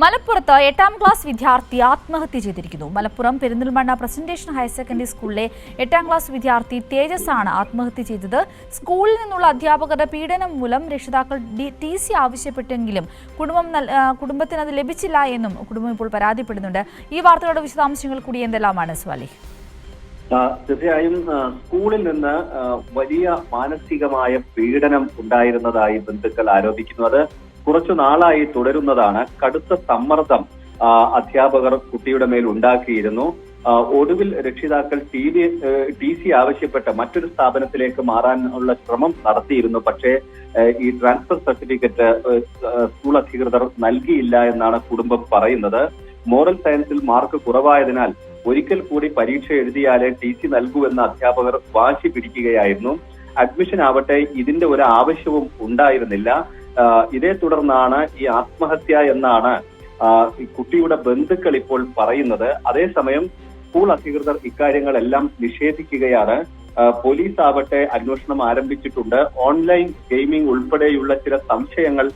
മലപ്പുറത്ത് 8ാം ക്ലാസ് വിദ്യാർത്ഥി ആത്മഹത്യ ചെയ്തിരിക്കുന്നു. Malappuram Perinthalmanna presentation higher secondary സ്കൂളിലെ 8ാം ക്ലാസ് വിദ്യാർത്ഥി തേജസ് ആണ് ആത്മഹത്യ ചെയ്തത്. സ്കൂളിൽ നിന്നുള്ള അധ്യാപകരുടെ പീഡനം മൂലം രക്ഷിതാക്കൾ TC ആവശ്യപ്പെട്ടെങ്കിലും കുടുംബത്തിന് അത് ലഭിച്ചില്ല എന്നും കുടുംബം ഇപ്പോൾ പരാതിപ്പെടുന്നുണ്ട്. ഈ വാർത്തകളുടെ വിശദാംശങ്ങൾ കൂടി എന്തെല്ലാമാണ് സ്വാലി? തീർച്ചയായും സ്കൂളിൽ നിന്ന് വലിയ മാനസികമായ പീഡനം ഉണ്ടായിരുന്നതായി ബന്ധുക്കൾ ആരോപിക്കുന്നു. അത് കുറച്ചു നാളായി തുടരുന്നതാണ്. കടുത്ത സമ്മർദ്ദം അധ്യാപകർ കുട്ടിയുടെ മേൽ ഉണ്ടാക്കിയിരുന്നു. ഒടുവിൽ രക്ഷിതാക്കൾ TC ആവശ്യപ്പെട്ട മറ്റൊരു സ്ഥാപനത്തിലേക്ക് മാറാനുള്ള ശ്രമം നടത്തിയിരുന്നു. പക്ഷേ ഈ ട്രാൻസ്ഫർ സർട്ടിഫിക്കറ്റ് സ്കൂൾ അധികൃതർ നൽകിയില്ല എന്നാണ് കുടുംബം പറയുന്നത്. മോറൽ സയൻസിൽ മാർക്ക് കുറവായതിനാൽ ഒരിക്കൽ കൂടി പരീക്ഷ എഴുതിയാലേ TC നൽകൂവെന്ന അധ്യാപകർ വാശി പിടിക്കുകയായിരുന്നു. അഡ്മിഷൻ ആവട്ടെ ഇതിന്റെ ഒരു ആവശ്യവും ഉണ്ടായിരുന്നില്ല. ഇതേ തുടർന്നാണ് ഈ ആത്മഹത്യ എന്നാണ് ഈ കുട്ടിയുടെ ബന്ധുക്കൾ ഇപ്പോൾ പറയുന്നത്. അതേസമയം സ്കൂൾ അധികൃതർ ഇക്കാര്യങ്ങളെല്ലാം നിഷേധിക്കുകയാണ്. പോലീസ് ആവട്ടെ അന്വേഷണം ആരംഭിച്ചിട്ടുണ്ട്. ഓൺലൈൻ ഗെയിമിംഗ് ഉൾപ്പെടെയുള്ള ചില സംശയങ്ങൾ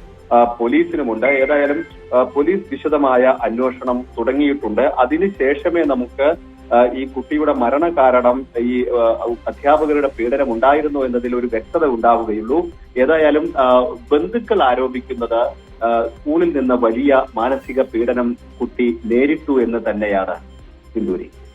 പോലീസിനുമുണ്ട്. ഏതായാലും പോലീസ് വിശദമായ അന്വേഷണം തുടങ്ങിയിട്ടുണ്ട്. അതിനുശേഷമേ നമുക്ക് ഈ കുട്ടിയുടെ മരണകാരണം ഈ അധ്യാപകരുടെ പീഡനം ഉണ്ടായിരുന്നു എന്നതിൽ ഒരു വ്യക്തത ഉണ്ടാവുകയുള്ളൂ. ഏതായാലും ബന്ധുക്കൾ ആരോപിക്കുന്നത് സ്കൂളിൽ നിന്ന് വലിയ മാനസിക പീഡനം കുട്ടി നേരിട്ടു എന്ന് തന്നെയാണ്. സിന്ദൂരി.